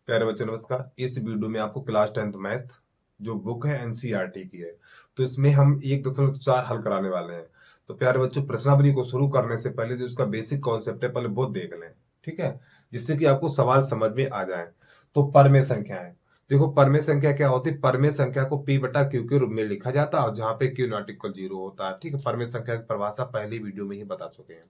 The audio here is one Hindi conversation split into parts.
प्यारे बच्चों नमस्कार। इस वीडियो में आपको क्लास 10th मैथ जो बुक है एनसीईआरटी की है, तो इसमें हम 1.4 हल कराने वाले हैं। तो प्यारे बच्चों, प्रश्नावली को शुरू करने से पहले जो उसका बेसिक कॉन्सेप्ट है पहले वो देख लें, ठीक है, जिससे कि आपको सवाल समझ में आ जाए। तो परमेय संख्याएं, देखो परमेय संख्या क्या होती है। परमेय संख्या को पी बटा क्यू के रूप में लिखा जाता है और जहां पे क्यू नॉट इक्वल 0 होता है, ठीक है। परमेय संख्या की परिभाषा पहली वीडियो में ही बता चुके हैं,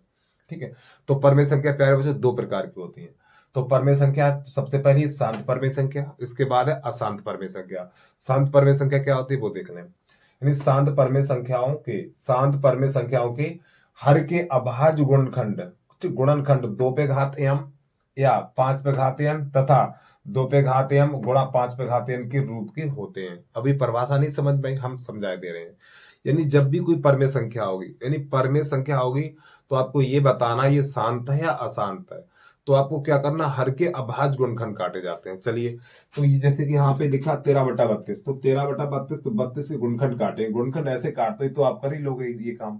ठीक है। तो परमेय संख्या प्यारे बच्चों दो प्रकार की होती है। तो परमेय संख्या सबसे पहली शांत परमेय संख्या, इसके बाद है अशांत परमेय संख्या। शांत परमेय संख्या क्या होती है वो देख लें। यानी शांत परमेय संख्याओं के हर के अभाज्य गुणनखंड 2 पे घात m या 5 पे घात n तथा 2 पे घात m गुणा 5 पे घात n के रूप के होते हैं। अभी परिभाषा नहीं समझ में, हम समझाए दे रहे हैं। यानी जब भी कोई परमेय संख्या होगी, यानी परमेय संख्या होगी, तो आपको ये बताना ये शांत है या अशांत है। तो आपको क्या करना, हर के अभाज्य गुणनखंड काटे जाते हैं। चलिए, तो ये जैसे कि यहाँ पे लिखा 13/32, तो 13/32, तो 32 के गुणनखंड काटे, गुणनखंड ऐसे काटते तो आप कर ही लोगे ये काम,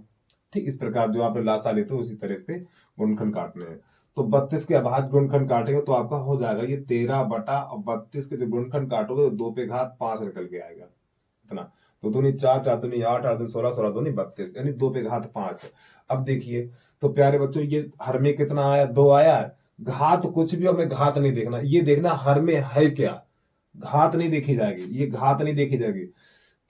ठीक। इस प्रकार जो आप लासा लेते हो उसी तरह से गुणनखंड काटने हैं। तो 32 के अभाज्य गुणनखंड काटेंगे तो आपका हो जाएगा ये 13/32 के जो गुणनखंड काटोगे तो 2 पे घात 5 निकल के आएगा इतना। तो दूनी 4, 4 दूनी 8, 8 दूनी 16, 16 दूनी 32, यानी 2 पे घात 5। अब देखिए, तो प्यारे बच्चों ये हर में कितना आया, 2 आया है। घात कुछ भी हमें घात नहीं देखना, ये देखना हर में है क्या। घात नहीं देखी जाएगी, ये घात नहीं देखी जाएगी,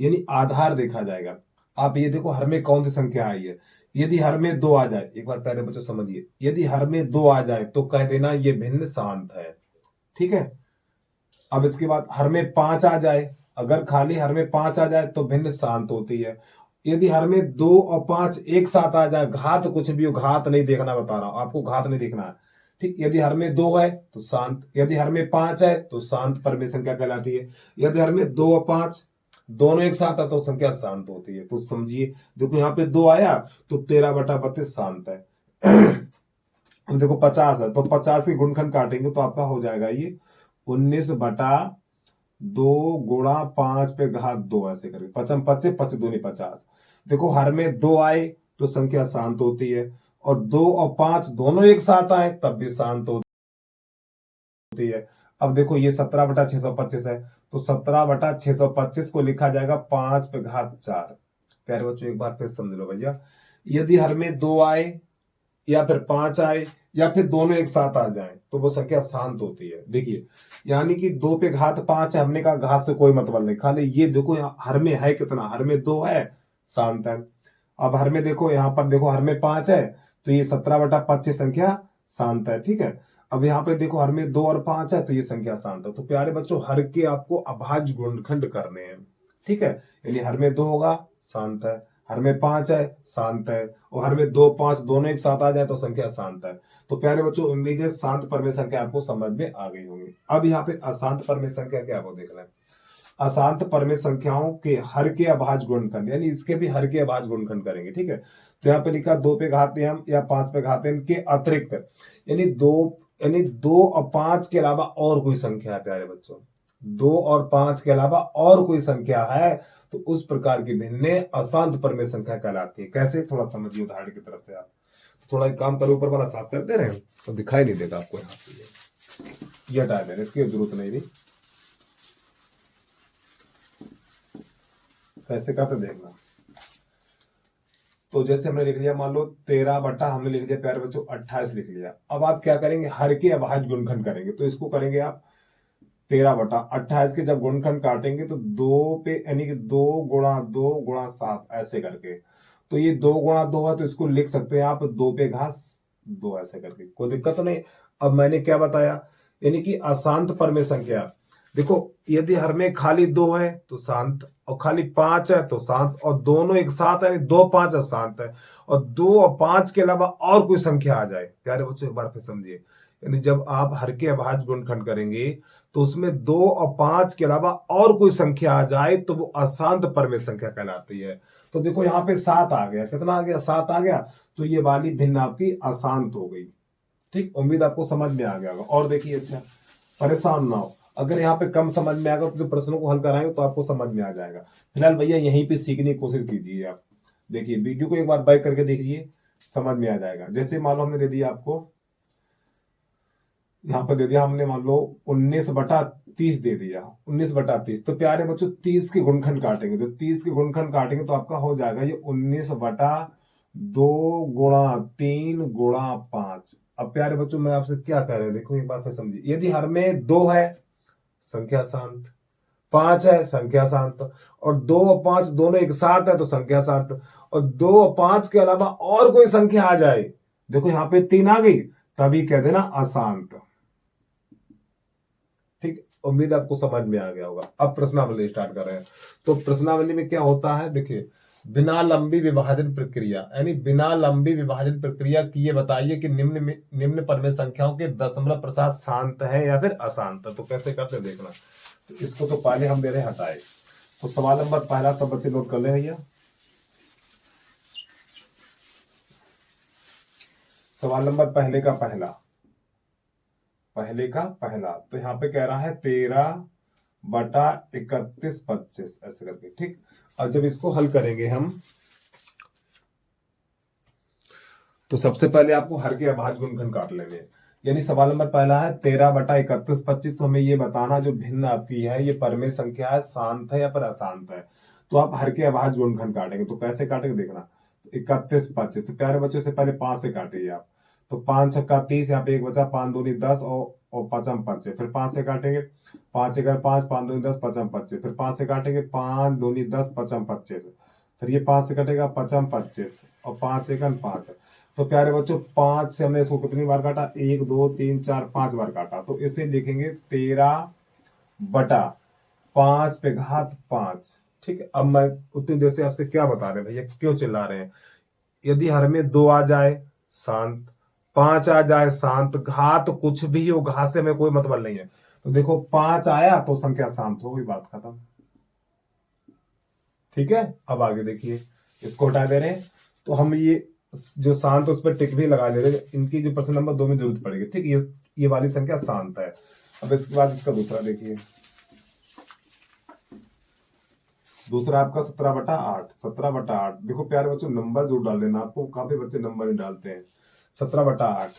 यानी आधार देखा जाएगा। आप ये देखो हर में कौन सी संख्या आई है। यदि हर में 2 आ जाए, एक बार प्यारे बच्चों समझिए, यदि हर में 2 आ जाए तो कह देना ये भिन्न शांत है, ठीक है। अब इसके बाद हर में 5 आ जाए, अगर खाली हर में 5 आ जाए तो भिन्न शांत होती है। यदि हर में 2 और 5 एक साथ आ जाए, घात कुछ भी हो, घात नहीं देखना, बता रहा हूं आपको, घात नहीं देखना है, ठीक। यदि हर में 2 है तो शांत, यदि हर में 5 है तो शांत परमेय संख्या कहलाती है। यदि हर में 2 और 5 दोनों एक साथ है तो संख्या शांत होती है। तो समझिए, देखो यहाँ पे 2 आया तो 13/32 शांत है। अब देखो 50 है तो 50 के गुणनखंड काटेंगे तो आपका हो जाएगा ये 19/2 गुणा 5 पे घात 2, ऐसे करके 5 25 25 दूनी 50। देखो हर में 2 आए तो संख्या शांत होती है, और 2 और 5 दोनों एक साथ आए तब भी शांत होती है। अब देखो ये 17/625 है, तो 17/625 को लिखा जाएगा 5 पे घात 4। प्यारे बच्चों एक बार फिर समझ लो भैया, यदि हर में 2 आए या फिर 5 आए या फिर दोनों एक साथ आ जाए तो वो संख्या शांत होती है। देखिए, यानी कि 2 पे घात 5 है, हमने कहा घात से कोई मतलब नहीं, खाली ये देखो हर में है कितना, हर में 2 है, शांत है। अब हर में देखो, यहाँ पर देखो हर में 5 है तो ये 17/25 संख्या शांत है, ठीक है। अब यहाँ पे देखो हर में 2 और 5 है तो ये संख्या शांत है। तो प्यारे बच्चों हर के आपको अभाज्य गुणनखंड करने हैं, ठीक है। यानी हर में 2 होगा, शांत है। हर में 5 है, शांत है। और हर में 2 5 दोनों एक साथ आ जाए तो संख्या शांत है। तो प्यारे बच्चों उम्मीद है शांत परमेय संख्या आपको समझ में आ गई होगी। अब यहाँ पे अशांत परमेय संख्या क्या है वो देख लें। अशांत परमेय संख्याओं के हर के अभाज्य गुणनखंड, यानी इसके भी हर के अभाज्य गुणनखंड करेंगे, ठीक है। तो यहाँ पे लिखा 2 पे घात m या 5 पे घात n के अतिरिक्त, यानी 2 और 5 के अलावा और कोई संख्या है। प्यारे बच्चों 2 और 5 के अलावा और कोई संख्या है तो उस प्रकार की भिन्न अशांत परमेय संख्या कहलाती है। कैसे, थोड़ा समझिए उदाहरण की तरफ से आप। तो थोड़ा एक काम करो, ऊपर वाला साफ करते रहे तो दिखाई नहीं देगा आपको। यहाँ पे ये हटा देना, इसकी जरूरत नहीं थी। कैसे करते देखना। तो जैसे हमने लिख लिया, मान लो 13 हमने लिख दिया प्यारे बच्चों 28 लिख लिया। अब आप क्या करेंगे, हर के अभाज्य गुणनखंड करेंगे। तो इसको करेंगे आप 13/28 के जब गुणनखंड काटेंगे तो 2 पे, यानी कि 2 गुणा 2 गुणा 7 ऐसे करके। तो ये 2 गुणा 2 है तो इसको लिख सकते हैं आप 2 पे घात 2 ऐसे करके, कोई दिक्कत तो नहीं। अब मैंने क्या बताया, यानी कि अशांत परमेय संख्या, देखो यदि हर में खाली 2 है तो शांत, और खाली 5 है तो शांत, और दोनों एक साथ है 2 5 है शांत है, और 2 और 5 के अलावा और कोई संख्या आ जाए। प्यारे बच्चों एक बार फिर समझिए, यानी जब आप हर के अभाज्य गुणनखंड करेंगे तो उसमें 2 और 5 के अलावा और कोई संख्या आ जाए तो वो अशांत परमेय संख्या कहलाती है। तो देखो यहाँ पे 7 आ गया, कितना आ गया, 7 आ गया, तो ये वाली भिन्न आपकी अशांत हो गई, ठीक। उम्मीद आपको समझ में आ गया होगा। और देखिए, अच्छा परेशान ना हो, अगर यहाँ पे कम समझ में आएगा तो जो प्रश्नों को हल कराएंगे तो आपको समझ में आ जाएगा। फिलहाल भैया यहीं पे सीखने की कोशिश कीजिए आप। देखिए वीडियो को एक बार बैक करके देखिए, समझ में आ जाएगा। जैसे मान लो हमने दे दिया आपको यहाँ पे दे दिया हमने, मान लो 19/30 दे दिया, 19/30। तो प्यारे बच्चों 30 के गुणनखंड काटेंगे, तो 30 के गुणनखंड काटेंगे तो आपका हो जाएगा ये 19/2 गुणा 3 गुणा 5। अब प्यारे बच्चों मैं आपसे क्या कह रहे हैं, देखो एक बात फिर समझिए, यदि हर में 2 है संख्या शांत, 5 है संख्या शांत, और 2 और 5 दोनों एक साथ है तो संख्या शांत, और 2 और 5 के अलावा और कोई संख्या आ जाए, देखो यहां पे 3 आ गई, तभी कह देना अशांत। ठीक, उम्मीद आपको समझ में आ गया होगा। अब प्रश्नावली स्टार्ट कर रहे हैं। तो प्रश्नावली में क्या होता है, देखिए, बिना लंबी विभाजन प्रक्रिया, यानी बिना लंबी विभाजन प्रक्रिया की ये बताइए कि निम्न पर में संख्याओं के दशमलव प्रसाद शांत है या फिर अशांत है। तो कैसे करते देखना। तो इसको तो पहले हम दे रहे हटाए। तो सवाल नंबर पहला सब बच्चे नोट कर ले भैया। सवाल नंबर पहले का पहला, तो यहाँ पे कह रहा है 13/31 ऐसे करके। ठीक, अब जब इसको हल करेंगे हम, तो सबसे पहले आपको हर के अभाज्य गुणनखंड काट लेंगे। यानी सवाल नंबर पहला है 13/31 तो हमें ये बताना जो भिन्न आपकी है ये परमेय संख्या है, शांत है या फिर अशांत है। तो आप हर के अभाज्य गुणनखंड काटेंगे। तो कैसे काटेंगे देखना। 31/25, तो प्यारे बच्चों से पहले 5 से काटिए आप। तो 5 छक्का 30, यहाँ पे 1 बचा, 5 दूनी 10 और 5 25। फिर 5 से काटेंगे, 5 1 5, 5 दूनी 10, 5 25। फिर 5 से काटेंगे, 5 दूनी 10, 5 25। फिर ये 5 से कटेगा 5 25 और 5 1 5। तो प्यारे बच्चों 5 से हमने इसको कितनी बार काटा, 1 2 3 4 5 बार काटा। तो इसे लिखेंगे 13/5 पे घात 5। ठीक है, अब मैं उतनी देर से आपसे क्या बता रहे हैं भैया, क्यों चिल्ला रहे हैं। यदि हर में 2 आ जाए शांत, 5 आ जाए शांत, घात कुछ भी हो, घात से हमें कोई मतलब नहीं है। तो देखो 5 आया तो संख्या शांत हो गई, बात खत्म। ठीक है, अब आगे देखिए, इसको हटा दे रहे हैं। तो हम ये जो शांत उस पर टिक भी लगा दे रहे हैं। इनकी जो प्रश्न नंबर 2 में जरूरत पड़ेगी। ठीक, ये वाली संख्या शांत है। अब इसके बाद इसका दूसरा देखिए, दूसरा आपका 17/8। 17/8 देखो प्यारे बच्चों नंबर जरूर डाल देना, आपको काफी बच्चे नंबर नहीं डालते हैं। 17/8,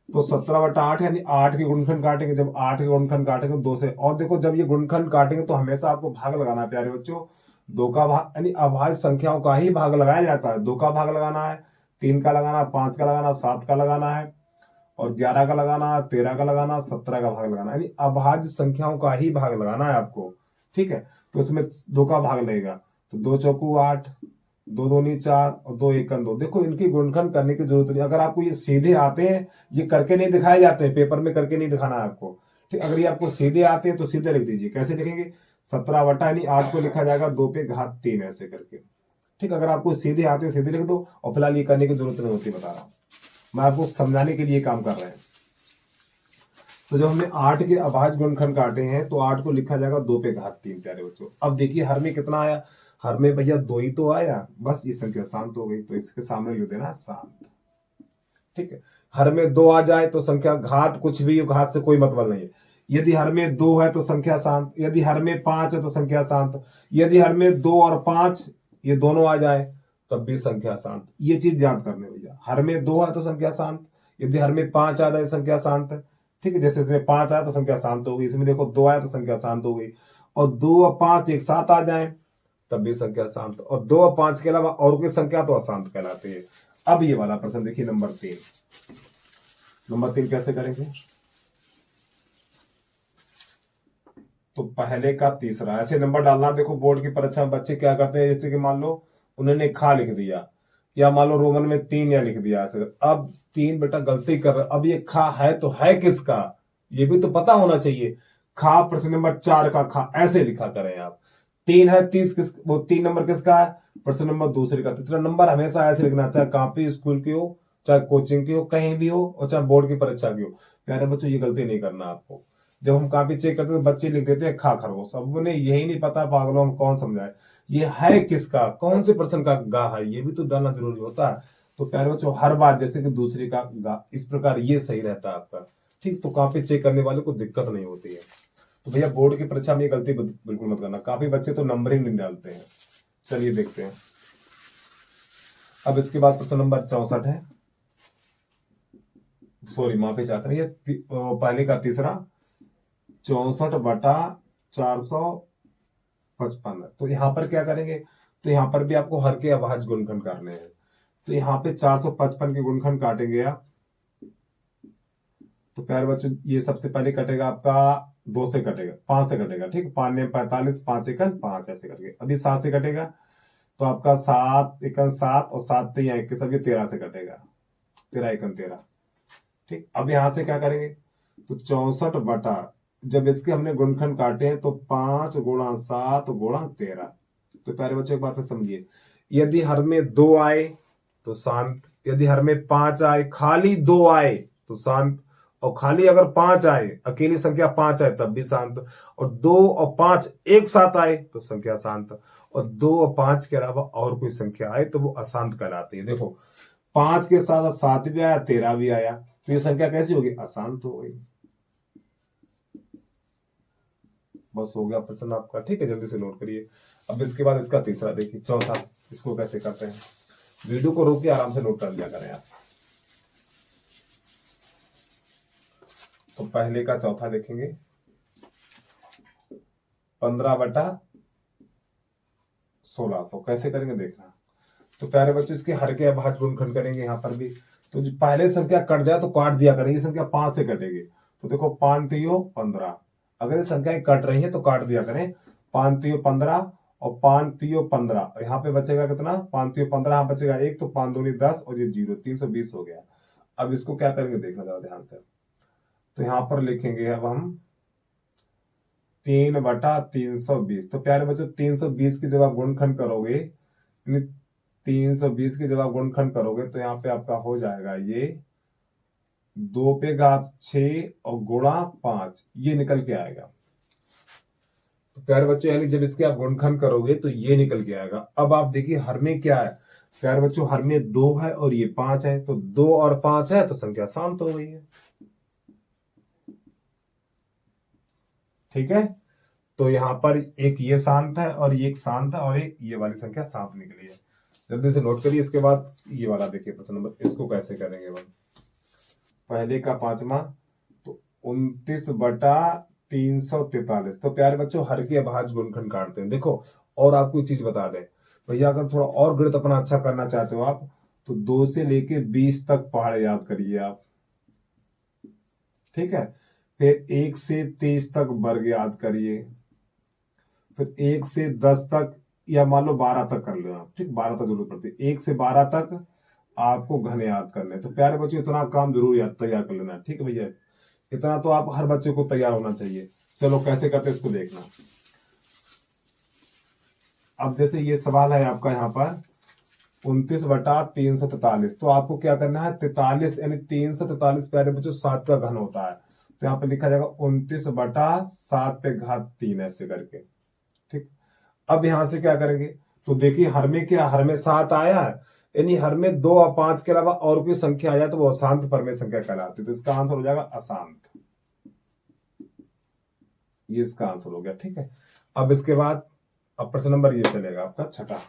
तो 17/8 यानी 8 के गुणनखंड काटेंगे। जब 8 के गुणनखंड काटेंगे 2 से, और देखो जब ये गुणनखंड काटेंगे तो हमेशा आपको भाग लगाना है प्यारे बच्चों। 2 का भाग, यानी अभाज्य संख्याओं का ही भाग लगाया जाता है। 2 का भाग लगाना है, 3 का लगाना, 5 का लगाना, 7 का लगाना है, और 11 का लगाना, 13 का लगाना, 17 का भाग लगाना, यानी अभाज्य संख्याओं का ही भाग लगाना है आपको। ठीक है, तो इसमें 2 का भाग लगेगा। तो 2 चौकू 8, 2 दूनी 4 और 2 एकम 2। देखो इनकी गुणनखंड करने की जरूरत नहीं। अगर आपको ये सीधे आते हैं, ये करके नहीं दिखाए जाते हैं, पेपर में करके नहीं दिखाना है आपको। ठीक, अगर ये आपको सीधे आते हैं तो सीधे लिख दीजिए। कैसे लिखेंगे, 17 यानी 8 को लिखा जाएगा 2 पे घात 3 ऐसे करके। ठीक, अगर आपको सीधे आते हैं सीधे लिख दो, और फिलहाल ये करने की जरूरत नहीं होती, बता रहा हूं मैं आपको समझाने के लिए काम कर रहे हैं। तो जब हमने 8 के अभाज्य गुणनखंड काटे हैं तो 8 को लिखा जाएगा 2 पे घात 3 प्यारे बच्चों। अब देखिए हर में कितना आया, हर में भैया 2 ही तो आया, बस ये संख्या शांत हो गई। तो इसके सामने लिख देना शांत। ठीक है, हर में 2 आ जाए तो संख्या, घात कुछ भी हो, घात से कोई मतलब नहीं है। यदि हर में 2 है तो संख्या शांत, यदि हर में 5 है तो संख्या शांत, यदि हर में 2 और 5 ये दोनों आ जाए तब भी संख्या शांत। ये चीज याद करने भैया, हर में 2 है तो संख्या शांत, यदि हर में 5 आ जाए संख्या शांत है। ठीक है, जैसे इसमें 5 आया तो संख्या शांत हो गई, इसमें देखो 2 आया तो संख्या शांत हो गई, और 2 और 5 एक साथ आ जाए तब भी संख्या शांत, और 2 और 5 के अलावा और कोई संख्या तो अशांत कहलाती है। अब ये वाला प्रश्न देखिए नंबर 3। नंबर 3 कैसे करेंगे, तो पहले का तीसरा ऐसे नंबर डालना। देखो बोर्ड की परीक्षा में बच्चे क्या करते हैं, जैसे कि मान लो उन्होंने खा लिख दिया, या मान लो रोमन में 3 या लिख दिया ऐसे। अब 3 बेटा गलती कर रहे, अब ये खा है तो है किसका, ये भी तो पता होना चाहिए। खा प्रश्न नंबर 4 का खा ऐसे लिखा करें आप। 3 है, 30 किस, वो 3 नंबर किसका है, प्रश्न नंबर दूसरे का। तीसरा नंबर हमेशा ऐसे लिखना, चाहे कॉपी स्कूल की हो, चाहे कोचिंग की हो, कहीं भी हो, और चाहे बोर्ड की परीक्षा की हो। प्यारे बच्चों ये गलती नहीं करना आपको। जब हम कॉपी चेक करते हैं तो बच्चे लिख देते हैं खा खरगोश। अब उन्हें यही नहीं पता, पागलों हम कौन समझाए, ये है किसका, कौन से प्रश्न का गा है, ये भी तो डालना जरूरी होता है। तो प्यारे बच्चों हर बार जैसे कि दूसरे का गा, इस प्रकार ये सही रहता है आपका। ठीक, तो कॉपी चेक करने वाले को दिक्कत नहीं होती है। तो भैया बोर्ड की परीक्षा में ये गलती बिल्कुल मत करना, काफी बच्चे तो नंबरिंग नहीं डालते हैं। चलिए देखते हैं। अब इसके बाद प्रश्न नंबर 64 है। सॉरी माफी चाहते हैं, ये पहले का तीसरा 64/455 है। तो यहाँ पर क्या करेंगे, तो यहाँ पर भी आपको हर के अभाज्य गुणनखंड करने हैं। तो यहाँ पे 455 के गुणनखंड काटेंगे आप, तो प्यारे बच्चों ये सबसे पहले कटेगा आपका 2 से कटेगा, 5 से कटेगा, ठीक है, 5 ने 45, 5 एकन 5 ऐसे करके। अभी 7 से कटेगा, तो आपका 7 एकन 7 और 7 3 21, अब ये 13 से कटेगा, 13 एकन 13, ठीक। अब यहां से क्या करेंगे, तो 64 जब इसके हमने गुणनखंड काटे हैं तो 5 गुणा 7 गुणा 13। तो प्यारे बच्चों एक बार फिर समझिए, यदि हर में 2 आए तो शांत, यदि हर में 5 आए, खाली 2 आए तो शांत, और खाली अगर 5 आए, अकेली संख्या 5 आए तब भी शांत, और 2 और 5 एक साथ आए तो संख्या शांत, और 2 और 5 के अलावा और कोई संख्या आए तो वो अशांत कहलाती है। देखो 5 के साथ 7 भी आया, 13 भी आया, तो ये संख्या कैसी होगी, अशांत हो गई। बस हो गया प्रश्न आपका, ठीक है, जल्दी से नोट करिए। अब इसके बाद इसका तीसरा देखिए, चौथा, इसको कैसे करते हैं। वीडियो को रोक के आराम से नोट कर लिया करें आप। तो पहले का चौथा देखेंगे, 15/1600 कैसे करेंगे देखना। तो प्यारे बच्चों इसके हर के अभाज्य गुणनखंड करेंगे यहाँ पर भी। तो जो पहले संख्या कट जाए तो काट दिया करेंगे, संख्या 5 से कटेगी, तो देखो 5 3 15, अगर ये संख्याएं कट रही है तो काट दिया करें, 5 3 15 और 5 3 15, यहाँ पे बचेगा कितना, 5 3 15, यहाँ बचेगा 1, तो 5 दूनी 10 और ये 0, 320 हो गया। अब इसको क्या करेंगे देखना जरा ध्यान से। तो यहां पर लिखेंगे अब हम 3/320। तो प्यारे बच्चों 320 की जब आप गुणनखंड करोगे, 320 की जब आप गुणनखंड करोगे तो यहाँ पे आपका हो जाएगा ये 2 पे घात 6 और गुणा 5, ये निकल के आएगा। तो प्यारे बच्चों यानी जब इसके आप गुणनखंड करोगे तो ये निकल के आएगा। अब आप देखिए हर में क्या है, प्यारे बच्चों हर में 2 है और ये 5 है, तो 2 और 5 है तो संख्या शांत हो गई है, ठीक है। तो यहां पर एक ये शांत है और ये एक शांत है और एक ये वाली संख्या शांत निकली है। जल्दी से नोट करिए। इसके बाद ये वाला देखिए प्रश्न नंबर, इसको कैसे करेंगे हम। पहले का पांचवा, तो 29/343। तो प्यारे बच्चों हर के अभाज्य गुणनखंड काटते हैं। देखो और आपको एक चीज बता दें भैया, अगर थोड़ा और गणित अपना अच्छा करना चाहते हो आप, तो 2 से लेके 20 तक पहाड़े याद करिए आप, ठीक है। फिर 1 से 23 तक वर्ग याद करिए, फिर 1 से 10 तक या मान लो 12 तक कर लो आप, ठीक, 12 तक जरूरत पड़ती है, 1 से 12 तक आपको घन याद करने। तो प्यारे बच्चों इतना काम जरूर याद तैयार कर लेना, ठीक है भैया, इतना तो आप हर बच्चे को तैयार होना चाहिए। चलो कैसे करते इसको देखना। अब जैसे ये सवाल है आपका यहाँ पर 29/343, तो आपको क्या करना है, 43 यानी 343 प्यारे बच्चों 7 का घन होता है, तो यहाँ पे लिखा जाएगा 29/7 पे घात 3 ऐसे करके, ठीक। अब यहां से क्या करेंगे, तो देखिए हर में क्या, हर में 7 आया है, यानी हर में 2 और 5 के अलावा और कोई संख्या आ जाए तो वो अशांत परमेय संख्या कहलाती है। तो इसका आंसर हो जाएगा अशांत, ये इसका आंसर हो गया, ठीक है। अब इसके बाद अब प्रश्न नंबर ये चलेगा आपका छठा।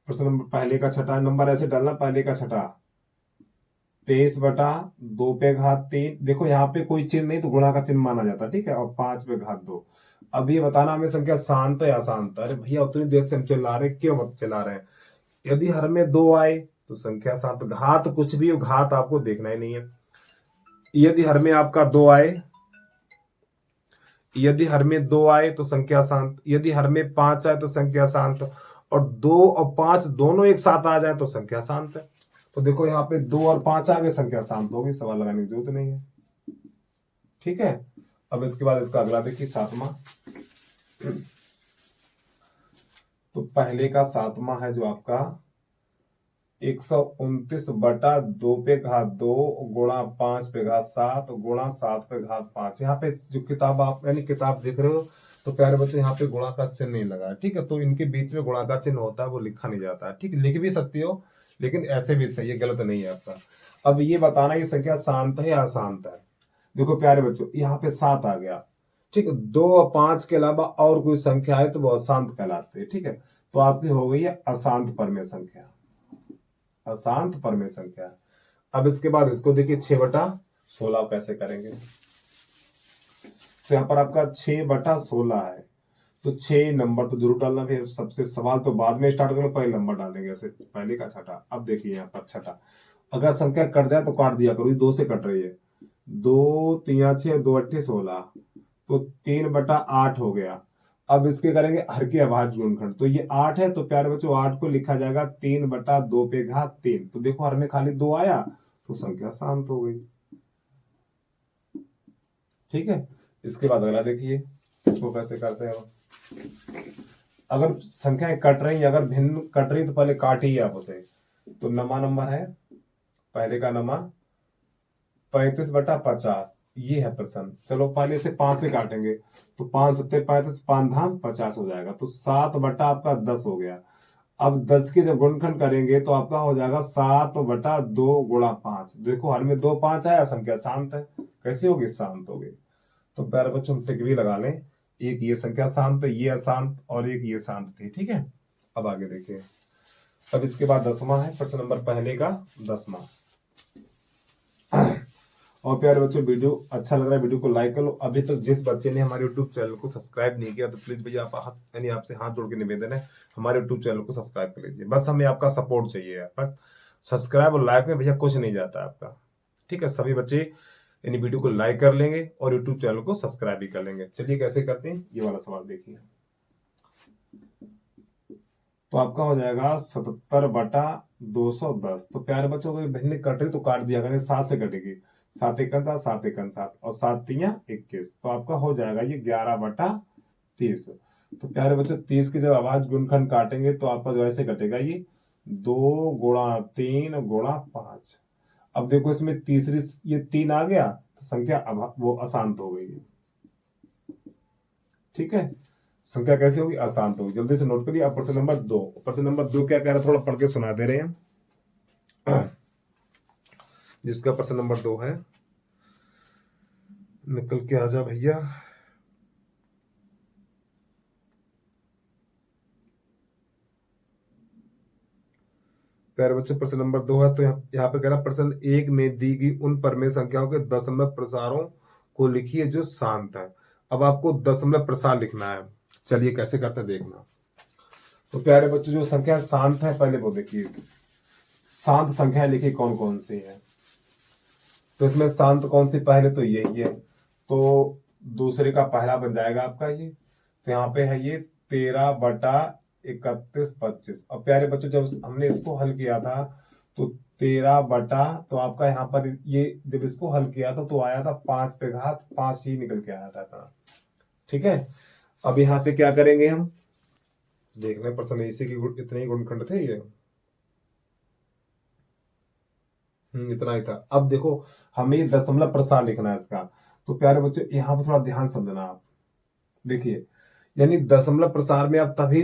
प्रश्न नंबर पहले का छठा नंबर ऐसे डालना, पहले का छठा 23/2 पे घात 3। देखो यहाँ पे कोई चिन्ह नहीं तो गुणा का चिन्ह माना जाता है, ठीक है, और 5 पे घात 2। अब ये बताना हमें संख्या शांत है या अशांत। अरे भैया उतनी देर से हम चिल्ला रहे, क्यों मत चिल्ला रहे हैं। यदि हर में 2 आए तो संख्या शांत, घात कुछ भी हो, घात आपको देखना ही नहीं है। यदि हर में आपका 2 आए, यदि हर में 2 आए तो संख्या शांत, यदि हर में 5 आए तो संख्या शांत, और 2 और 5 दोनों एक साथ आ जाए तो संख्या शांत है। तो देखो यहाँ पे 2 और 5 आ गए, संख्या शांत हो गई, सवाल लगाने की जरूरत नहीं है, ठीक है। अब इसके बाद इसका अगला देखिए सातवां। तो पहले का सातवां है जो आपका 129/2 पे घात 2 गुणा 5 पे घात 7 गुणा 7 पे घात 5। यहाँ पे जो किताब आप यानी किताब देख रहे हो तो प्यारे बच्चों यहाँ पे गुणा का चिन्ह नहीं लगा है, ठीक है। तो इनके बीच में गुणा का चिन्ह होता है, वो लिखा नहीं जाता है, ठीक, लिख भी सकती हो लेकिन ऐसे भी सही है, गलत नहीं है आपका। अब ये बताना ये संख्या शांत है या अशांत है। देखो प्यारे बच्चों यहाँ पे 7 आ गया, ठीक है, 2 और 5 के अलावा और कोई संख्या है तो वो अशांत कहलाते हैं, ठीक है। तो आपकी हो गई है अशांत परमेय संख्या। अशांत परमेय संख्या। अब इसके बाद इसको देखिए 6/16 कैसे करेंगे। तो यहाँ पर आपका 6/16 है, तो 6 नंबर तो जरूर डालना। फिर सबसे सवाल तो बाद में स्टार्ट करो, पहले नंबर डालेंगे, ऐसे पहले का छठा। अब देखिए यहाँ पर छठा, अगर संख्या कट जाए तो काट दिया करो, ये 2 से कट रही है। 2 3 6 2 8 16, तो 3/8 हो गया। अब इसके करेंगे हर के अभाज्य गुणनखंड, तो ये 8 है, तो प्यारे बच्चों 8 को लिखा जाएगा 3/2 पे घात 3। तो देखो हर में खाली 2 आया, तो संख्या शांत हो गई। ठीक है, इसके बाद अगला देखिए, इसको कैसे करते हैं। अगर संख्याएं कट रही, अगर भिन्न कट रही, तो पहले काटिए आप उसे। तो नमा नंबर है, पहले का नमा 35/50, ये है प्रश्न। चलो पहले से 5 से काटेंगे, तो 5 7 35, 5 धाम 50 हो जाएगा, तो 7/10 हो गया। अब 10 के जब गुणनखंड करेंगे तो आपका हो जाएगा 7/2 गुणा 5। देखो हर में 2 5 आया, संख्या शांत है। कैसे होगी? शांत हो गई। तो प्यारे बच्चों टिक भी लगा लें, एक ये संख्या शांत है, ये अशांत, और एक ये शांत थी। ठीक है, अब आगे देखिए। अब इसके बाद 10वां है, प्रश्न नंबर पहले का 10वां। और प्यारे बच्चों वीडियो अच्छा लग रहा है, वीडियो को लाइक कर लो। अभी तक जिस बच्चे ने हमारे यूट्यूब चैनल को सब्सक्राइब नहीं किया, तो प्लीज भैया आप यानी आपसे हाथ जोड़ के निवेदन है, हमारे यूट्यूब चैनल को सब्सक्राइब कर लीजिए। बस हमें आपका सपोर्ट चाहिए यार, पर सब्सक्राइब और लाइक में भैया कुछ नहीं जाता आपका। ठीक है, सभी बच्चे यानी वीडियो को लाइक कर लेंगे और यूट्यूब चैनल को सब्सक्राइब भी कर लेंगे। चलिए कैसे करते हैं, ये वाला सवाल देखिए। तो आपका हो जाएगा 77/210। तो प्यारे बच्चों को भिन्न कट रही तो काट दिया करें, 7 से कटेगी। 7 1 7, 7 1 7, और 7 3 21, तो आपका हो जाएगा ये 11/30। तो प्यारे बच्चों 30 के जब अभाज्य गुणनखंड काटेंगे तो आपका जो ऐसे कटेगा, ये 2 गुणा 3 गुणा 5। अब देखो इसमें तीसरी ये 3 आ गया, तो संख्या वो अशांत हो गई। ठीक है, संख्या कैसे होगी? अशांत होगी। जल्दी से नोट करिए। अब प्रश्न नंबर 2। प्रश्न नंबर 2 क्या कह रहा है, थोड़ा पढ़ के सुना दे रहे हैं। जिसका प्रश्न नंबर 2 है, निकल के आजा भैया। प्यारे बच्चों प्रश्न नंबर 2 है, तो यहाँ पे कह रहा प्रश्न 1 में दी गई उन परमेय संख्याओं के दशमलव प्रसारों को लिखिए जो शांत है। अब आपको दशमलव प्रसार लिखना है। चलिए कैसे करते हैं देखना। तो प्यारे बच्चों जो संख्या शांत है, पहले वो देखिए शांत संख्या लिखिए कौन कौन सी है। तो इसमें शांत कौन सी? पहले तो यही है, तो दूसरे का पहला बन जाएगा आपका ये। तो यहाँ पे है ये 13/31/25। और प्यारे बच्चों जब हमने इसको हल किया था, तो 13 तो आपका यहाँ पर ये जब इसको हल किया था तो आया था 5 पे घात 5 ही निकल के आया था। ठीक है, अब यहां से क्या करेंगे हम, देख लें। प्रश्न इसी की इतने ही गुणनखंड थे ये, इतना ही था। अब देखो हमें दशमलव प्रसार लिखना है इसका। तो प्यारे बच्चों यहाँ पर थोड़ा ध्यान समझना आप। देखिए यानी दशमलव प्रसार में आप तभी,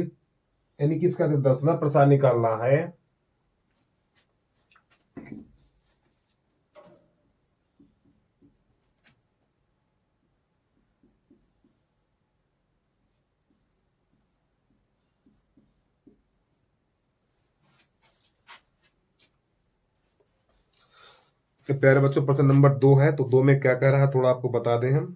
यानी कि इसका जो दशमलव प्रसार निकालना है, तो प्यारे बच्चों प्रश्न नंबर 2 है, तो 2 में क्या कह रहा है थोड़ा आपको बता दें हम।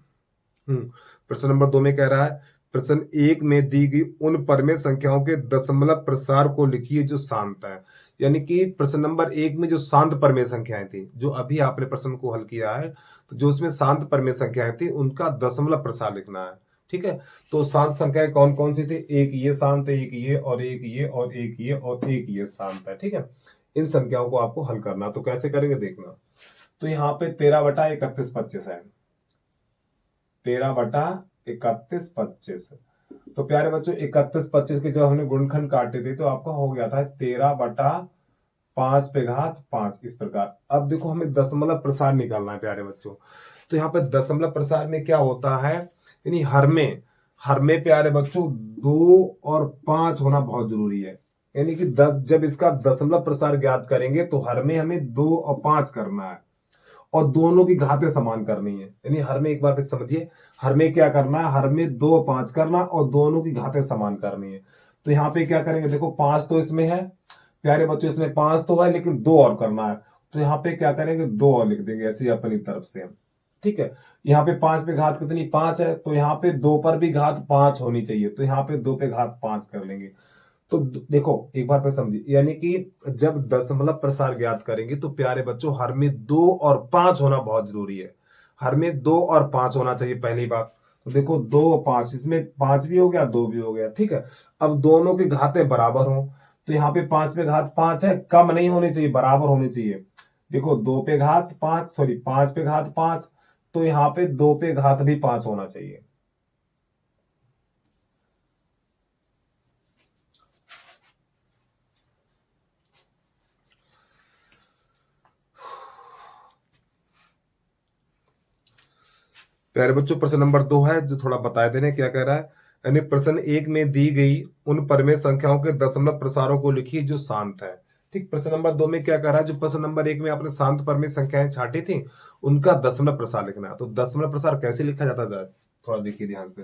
प्रश्न नंबर 2 में कह रहा है प्रश्न 1 में दी गई उन परमेय संख्याओं के दशमलव प्रसार को लिखिए जो शांत है। यानी कि प्रश्न नंबर 1 में जो शांत परमेय संख्याएं थी, जो अभी आपने प्रश्न को हल किया है, तो जो उसमें शांत परमेय संख्याएं थी उनका दशमलव प्रसार लिखना है। ठीक है, तो शांत संख्याएं कौन कौन सी थी? एक ये शांत है, एक ये, और एक ये, और एक ये, और एक ये शांत है। ठीक है, इन संख्याओं को आपको हल करना। तो कैसे करेंगे देखना। तो यहाँ पे 13/31/25 है, 13/31/25। तो प्यारे बच्चों 31/25 के जब हमने गुणनखंड काटे थे तो आपका हो गया था 13/5 पे घात 5, इस प्रकार। अब देखो हमें दशमलव प्रसार निकालना है प्यारे बच्चों। तो यहाँ पे दशमलव प्रसार में क्या होता है, यानी हर में प्यारे बच्चों 2 और 5 होना बहुत जरूरी है। यानी कि जब इसका दशमलव प्रसार ज्ञात करेंगे तो हर में हमें 2 और 5 करना है, और दोनों की घातें समान करनी है। यानी हर में, एक बार फिर समझिए, हर में क्या करना है, हर में 2 और 5 करना और दोनों की घातें समान करनी है। तो यहाँ पे क्या करेंगे, देखो 5 तो इसमें है, प्यारे बच्चों इसमें 5 तो है लेकिन 2 और करना है, तो यहाँ पे क्या करेंगे 2 और लिख देंगे ऐसे ही अपनी तरफ से हम। ठीक है, यहाँ पे 5 पे घात कितनी 5 है, तो यहाँ पे 2 पर भी घात 5 होनी चाहिए, तो यहाँ पे 2 पे घात 5 कर लेंगे। तो देखो एक बार पे समझिए, यानी कि जब दशमलव प्रसार ज्ञात करेंगे तो प्यारे बच्चों हर में 2 और 5 होना बहुत जरूरी है। हर में 2 और 5 होना चाहिए पहली बात। तो देखो 2 और 5, इसमें 5 भी हो गया 2 भी हो गया। ठीक है, अब दोनों की घातें बराबर हो, तो यहाँ पे 5 पे घात 5 है, कम नहीं होनी चाहिए, बराबर होनी चाहिए। देखो 2 पे घात 5, सॉरी 5 पे घात 5, तो यहाँ पे 2 पे घात भी 5 होना चाहिए। प्यारे बच्चों प्रश्न नंबर 2 है जो थोड़ा बताए देने क्या कह रहा है, यानी प्रश्न 1 में दी गई उन परमेय संख्याओं के दशमलव प्रसारों को लिखिए जो शांत है। ठीक, प्रश्न नंबर 2 में क्या कह रहा है, जो प्रश्न नंबर 1 में आपने शांत परमेय संख्याएं छाटी थी उनका दशमलव प्रसार लिखना है। तो दशमलव प्रसार कैसे लिखा जाता है, थोड़ा देखिए ध्यान से।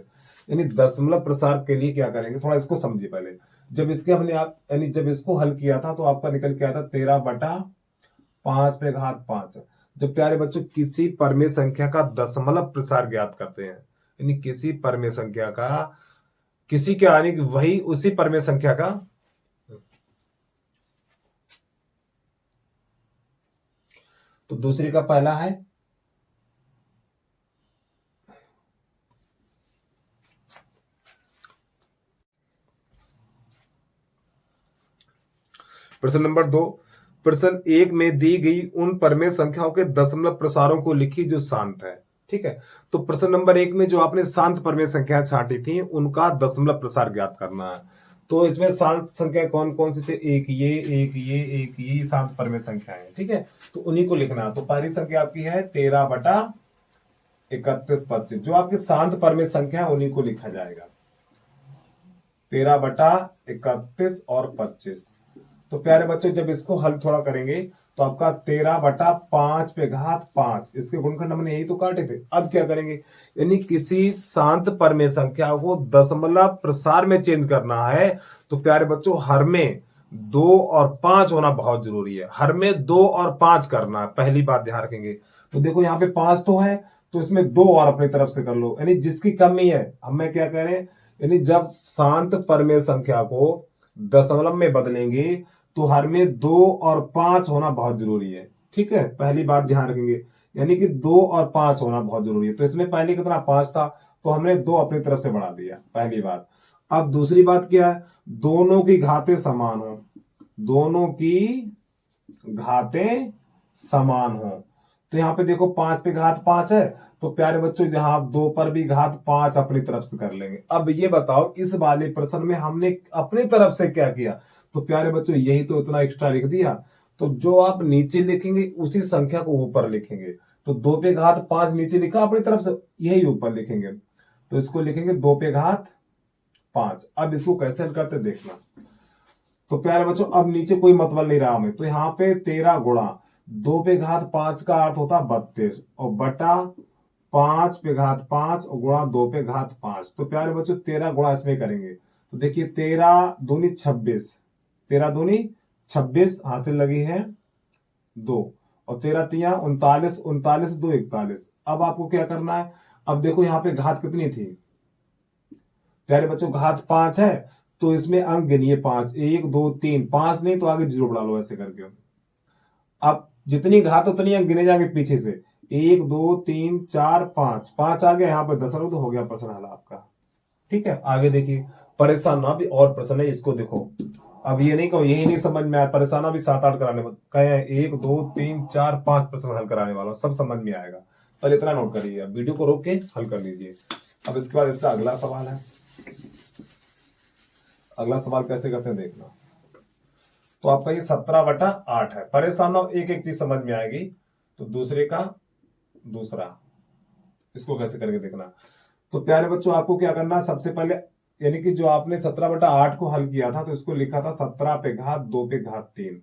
यानी दशमलव प्रसार के लिए क्या करेंगे, थोड़ा इसको समझिए पहले। जब इसके हमने आप यानी जब इसको हल किया था तो आपका निकल के आया था 13/5 पे घात 5। जब प्यारे बच्चों किसी परमेय संख्या का दशमलव प्रसार ज्ञात करते हैं, यानी किसी परमेय संख्या का, किसी के आने की वही उसी परमेय संख्या का, तो दूसरी का पहला है प्रश्न नंबर 2, प्रश्न 1 में दी गई उन परमेय संख्याओं के दशमलव प्रसारों को लिखी जो शांत है। ठीक है, तो प्रश्न नंबर 1 में जो आपने शांत परमेय संख्या छाटी थी उनका दशमलव प्रसार ज्ञात करना है। तो इसमें शांत संख्या कौन कौन सी थे, एक ये एक ये एक ये शांत परमेय संख्या है। ठीक है, तो उन्हीं को लिखना। तो पहली संख्या आपकी है 13/31/25, जो आपकी शांत परमेय संख्या है उन्हीं को लिखा जाएगा, 13/31 और 25। तो प्यारे बच्चों जब इसको हल थोड़ा करेंगे तो आपका 13/5 पे घात 5, इसके गुणनखंड हमने यही तो काटे थे। अब क्या करेंगे, यानी किसी शांत परमेय संख्या को दशमलव प्रसार में चेंज करना है, तो प्यारे बच्चों हर में 2 और 5 होना बहुत जरूरी है। हर में 2 और 5 करना है, पहली बात ध्यान रखेंगे। तो देखो यहाँ पे 5 तो है, तो इसमें 2 और अपनी तरफ से कर लो, यानी जिसकी कमी है। हमें क्या कह रहे हैं, यानी जब शांत परमेय संख्या को दशमलव में बदलेंगे तो हर में 2 और 5 होना बहुत जरूरी है। ठीक है, पहली बात ध्यान रखेंगे, यानी कि 2 और 5 होना बहुत जरूरी है। तो इसमें पहले कितना 5 था, तो हमने 2 अपनी तरफ से बढ़ा दिया, पहली बात। अब दूसरी बात क्या है, दोनों की घातें समान हो, दोनों की घातें समान हो। तो यहाँ पे देखो 5 पे घात 5 है, तो प्यारे बच्चों यहाँ आप 2 पर भी घात 5 अपनी तरफ से कर लेंगे। अब ये बताओ इस वाले प्रश्न में हमने अपनी तरफ से क्या किया, तो प्यारे बच्चों यही तो इतना एक्स्ट्रा लिख दिया। तो जो आप नीचे लिखेंगे उसी संख्या को ऊपर लिखेंगे। तो 2 पे घात 5 नीचे लिखा अपनी तरफ से, यही ऊपर लिखेंगे। तो इसको लिखेंगे 2 पे घात 5। अब इसको कैसे हल करते देखना। तो प्यारे बच्चों अब नीचे कोई मतलब नहीं रहा हमें, तो यहाँ पे 13 गुणा 2 पे घात 5 का अर्थ होता 32 और बटा 5 पे घात 5 और गुणा 2 पे घात 5। तो प्यारे बच्चों 13 गुणा इसमें करेंगे तो देखिए 13 दूनी 26, 13 दूनी 26 हासिल लगी है 2 और 13 तिया 39, 39 2 41। अब आपको क्या करना है, अब देखो यहाँ पे घात कितनी थी प्यारे बच्चों, घात 5 है, तो इसमें अंक गिनिए 5, 1 2 3, 5 नहीं तो आगे 0 बढ़ा लो ऐसे करके। अब जितनी घात उतनी अंक गिने जाएंगे पीछे से, 1 2 3 4 5, 5 आ गया यहाँ पे 10 तो हो गया प्रश्न हल आपका। ठीक है, आगे देखिए, परेशान ना भी और प्रश्न है, इसको देखो। अब ये नहीं कहो यही नहीं समझ में आया, परेशान भी 7-8 कराने कहे 1 2 3 4 5 प्रश्न हल कराने वाला, सब समझ में आएगा। पर इतना नोट करिए, वीडियो को रोक के हल कर लीजिए। अब इसके बाद इसका अगला सवाल है, अगला सवाल कैसे करते हैं देखना। तो आपका ये 17/8 है। परेशान हो, एक एक चीज समझ में आएगी। तो दूसरे का दूसरा, इसको कैसे करके देखना। तो प्यारे बच्चों आपको क्या करना, सबसे पहले यानी कि जो आपने 17/8 को हल किया था तो इसको लिखा था 17 पे घात 2 पे घात 3।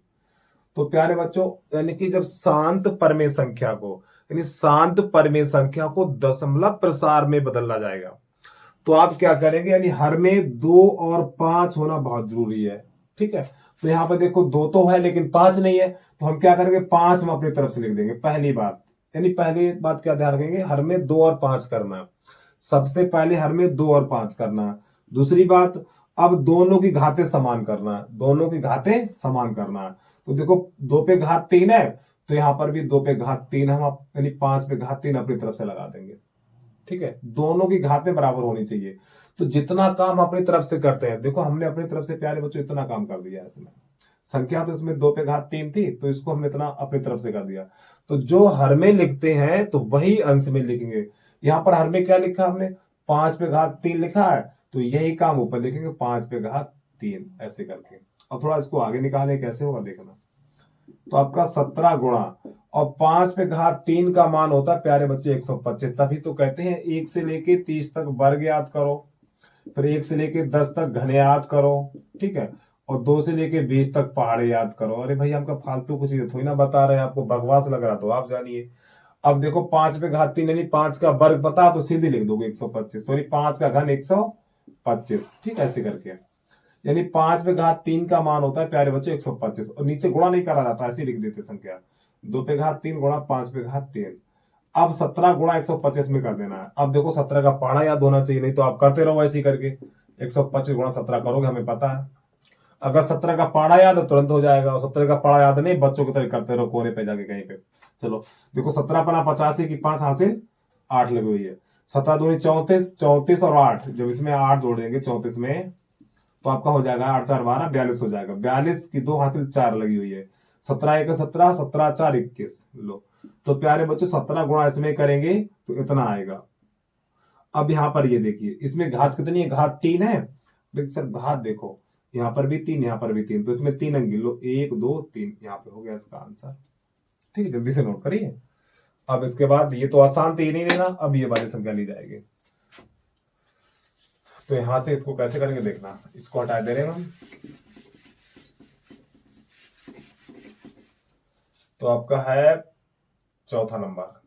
तो प्यारे बच्चों यानी कि जब शांत परमेय संख्या को, यानी शांत परमेय संख्या को दशमलव प्रसार में बदलना जाएगा, तो आप क्या करेंगे, यानी हर में 2 और 5 होना बहुत जरूरी है। ठीक है। तो यहाँ पे देखो 2 तो है लेकिन 5 नहीं है, तो हम क्या करेंगे 5 हम अपनी तरफ से लिख देंगे। पहली बात, यानी पहली बात क्या ध्यान रखेंगे, हर में 2 और 5 करना है। सबसे पहले हर में 2 और 5 करना है। दूसरी बात, अब दोनों की घातें समान करना है, दोनों की घातें समान करना है। तो देखो 2 पे घात 3 है, तो यहां पर भी 2 पे घात 3 हम यानी 5 पे घात 3 अपनी तरफ से लगा देंगे। ठीक है, दोनों की घातें बराबर होनी चाहिए। तो जितना काम अपनी तरफ से करते हैं, देखो हमने अपनी तरफ से प्यारे बच्चों इतना काम कर दिया है इसमें। संख्या तो इसमें 2 पे घात 3 थी, तो इसको हमने इतना अपनी तरफ से कर दिया। तो जो हर में लिखते हैं तो वही अंश में लिखेंगे। यहां पर हर में क्या लिखा हमने, 5 पे घात 3 लिखा है, तो यही काम ऊपर लिखेंगे 5 पे घात 3 ऐसे करके। और थोड़ा इसको आगे निकालें कैसे होगा देखना। तो आपका 17 गुणा और 5 पे घात 3 का मान होता है प्यारे बच्चे 125। तभी तो कहते हैं 1 से लेके 30 तक वर्ग याद करो, फिर 1 से लेके 10 तक घने याद करो, ठीक है, और 2 से लेके 20 तक पहाड़े याद करो। अरे भाई हमका फालतू कुछ थोड़ी ना बता रहे हैं, आपको बकवास लग रहा तो आप जानिए। अब देखो 5 पे घात 3 यानी 5 का वर्ग पता तो सीधे लिख दोगे 125, सॉरी 5 का घन 125, ठीक है, ऐसे करके। यानी 5 पे घात 3 का मान होता है प्यारे बच्चों 125, और नीचे गुणा नहीं करा जाता, ऐसे लिख देते संख्या 2 पे घात 3 गुणा 5 पे घात 3। अब 17 गुणा 125 में कर देना है। अब देखो 17 का पहाड़ा याद होना चाहिए, नहीं तो आप करते रहो ऐसे ही करके 125 गुणा 17 करोगे, हमें पता है। अगर 17 का पहाड़ा याद है तुरंत हो जाएगा, और 17 का पहाड़ा याद नहीं, बच्चों की तरह करते रहो कोने पे जाके कहीं पे। चलो देखो 17 पना 85 की 5 हासिल 8 लगी हुई है, 17 दूनी 34, 34 और 8 जब इसमें 8 जोड़ देंगे 34 में, तो आपका हो जाएगा 8 4 12 42 हो जाएगा। 42 की 2 हासिल 4 लगी हुई है, 17 1 17, 17 4 21। लो, तो प्यारे बच्चों 17 गुणा इसमें करेंगे तो इतना आएगा। अब यहां पर ये देखिए इसमें घात कितनी है, घात 3 है। लेकिन सर घात देखो यहां पर भी 3, यहां पर भी 3, तो इसमें 3 अंक गिन लो, 1 2 3, यहां पे हो गया इसका आंसर। ठीक है, जल्दी से नोट करिए। अब इसके बाद ये तो आसान, तो ये नहीं लेना, अब ये वाली संख्या ली जाएगी। तो यहां से इसको कैसे करेंगे देखना, इसको हटा दे रहे हैं हम। तो आपका है चौथा नंबर,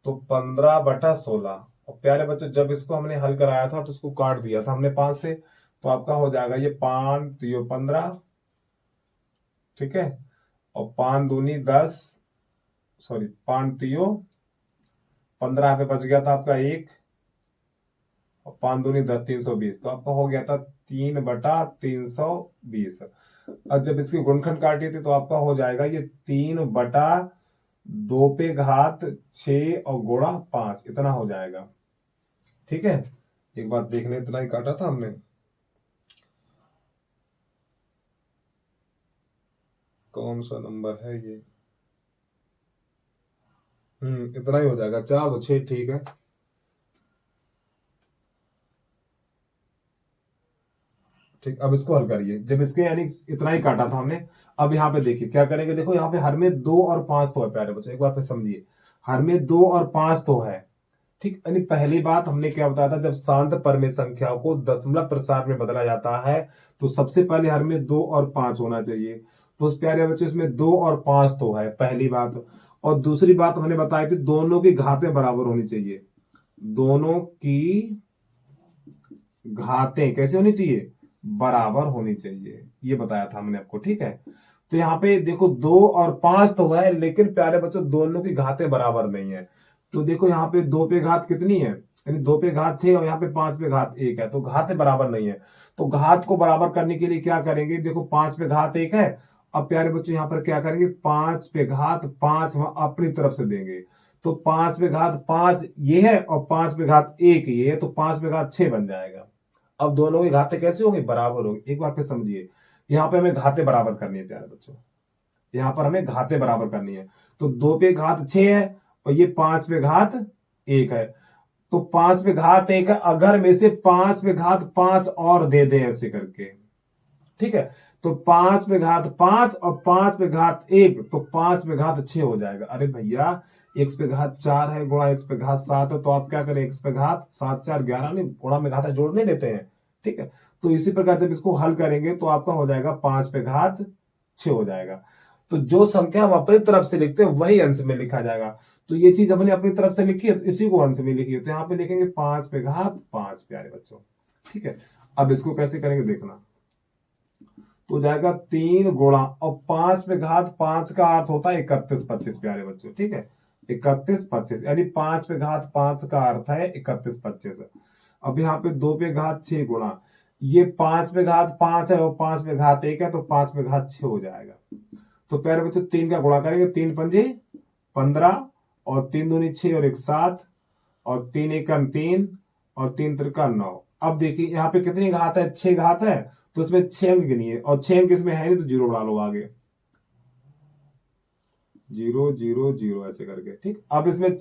तो 15/16। और प्यारे बच्चों जब इसको हमने हल कराया था तो इसको काट दिया था हमने 5 से, तो आपका हो जाएगा ये 5 3 15, ठीक है, और 5 दूनी 10, सॉरी 5 3 15 पे बच गया था आपका 1, और 5 दूनी 10 320, तो आपका हो गया था 3/320। अब जब इसकी गुणनखंड काटी थी तो आपका हो जाएगा ये 3/2 पे घात 6 और गुणा 5, इतना हो जाएगा। ठीक है, एक बात देख ले, इतना ही काटा था हमने, कौन सा नंबर है ये, इतना ही हो जाएगा, 4 2 6, ठीक है। ठीक, अब इसको हल करिए, जब इसके यानी इतना ही काटा था हमने। अब यहाँ पे देखिए क्या करेंगे, देखो यहाँ पे हर में 2 और 5 तो है प्यारे बच्चों, एक बार फिर समझिए, हर में 2 और 5 तो है। ठीक, यानी पहली बात हमने क्या बताया था, जब शांत परमेय संख्या को दशमलव प्रसार में बदला जाता है तो सबसे पहले हर में 2 और 5 होना चाहिए। तो उस प्यारे बच्चों इसमें 2 और 5 तो है, पहली बात। और दूसरी बात हमने बताई थी दोनों की घातें बराबर होनी चाहिए, दोनों की घातें कैसे होनी चाहिए, बराबर होनी चाहिए, ये बताया था हमने आपको। ठीक है, तो यहाँ पे देखो 2 और 5 तो है, लेकिन प्यारे बच्चों दोनों की घातें बराबर नहीं है। तो देखो यहाँ पे 2 पे घात कितनी है, यानी 2 पे घात 6 और यहाँ पे 5 पे घात 1 है, तो घातें बराबर नहीं है। तो घात को बराबर करने के लिए क्या करेंगे, देखो 5 पे घात 1 है, अब प्यारे बच्चों यहाँ पर क्या करेंगे, 5 पे घात 5 हम अपनी तरफ से देंगे। तो 5 पे घात 5 ये है और 5 पे घात 1 ये है, तो 5 पे घात 6 बन जाएगा। अब दोनों की घातें कैसे होंगी, बराबर होंगी। एक बार फिर समझिए, यहाँ पे हमें घातें बराबर करनी है प्यारे बच्चों, यहाँ पर हमें घातें बराबर करनी है। तो 2 पे घात 6 है और ये 5 पे घात 1 है, तो 5 पे घात 1 है, अगर में से 5 पे घात 5 और दे दें ऐसे करके, ठीक है, तो 5 पे घात 5 और 5 पे घात 1, तो 5 पे घात 6 हो जाएगा। अरे भैया x पे घात 4 है गुणा x पे घात 7 है, तो आप क्या करें, x पे घात 7 4 11, नहीं गुणा में घात जोड़ नहीं देते हैं। ठीक है, तो इसी प्रकार जब इसको हल करेंगे तो आपका हो जाएगा 5 पे घात 6 हो जाएगा। तो जो संख्या हम अपनी तरफ से लिखते हैं वही अंश में लिखा जाएगा। तो ये चीज हमने अपनी तरफ से लिखी है तो इसी को अंश में लिखी है, तो यहाँ पे लिखेंगे 5 पे घात 5 प्यारे बच्चों। ठीक है, अब इसको कैसे करेंगे देखना, तो जाएगा 3 गुणा और 5 पे घात 5 का अर्थ होता है 31 25 प्यारे बच्चों, ठीक है, 31 25 यानी 5 पे घात 5 का अर्थ है 31 25। अब यहाँ पे 2 पे घात 6 गुणा, ये 5 पे घात 5 है और 5 पे घात 1 है तो 5 पे घात 6 हो जाएगा। तो प्यारे बच्चों 3 का गुणा करेंगे, 3 पंजे 15 और 3 दूनी 6 और 1 7 और 3 एकम 3 और 3 त्रिका 9। अब देखिए यहाँ पे कितनी घात है, 6 घात है, तो इसमें 6 अंक गिनिए और 6 अंक इसमें है नहीं तो 0 डालो आगे, 0 0 0 ऐसे करके, ठीक। अब इसमें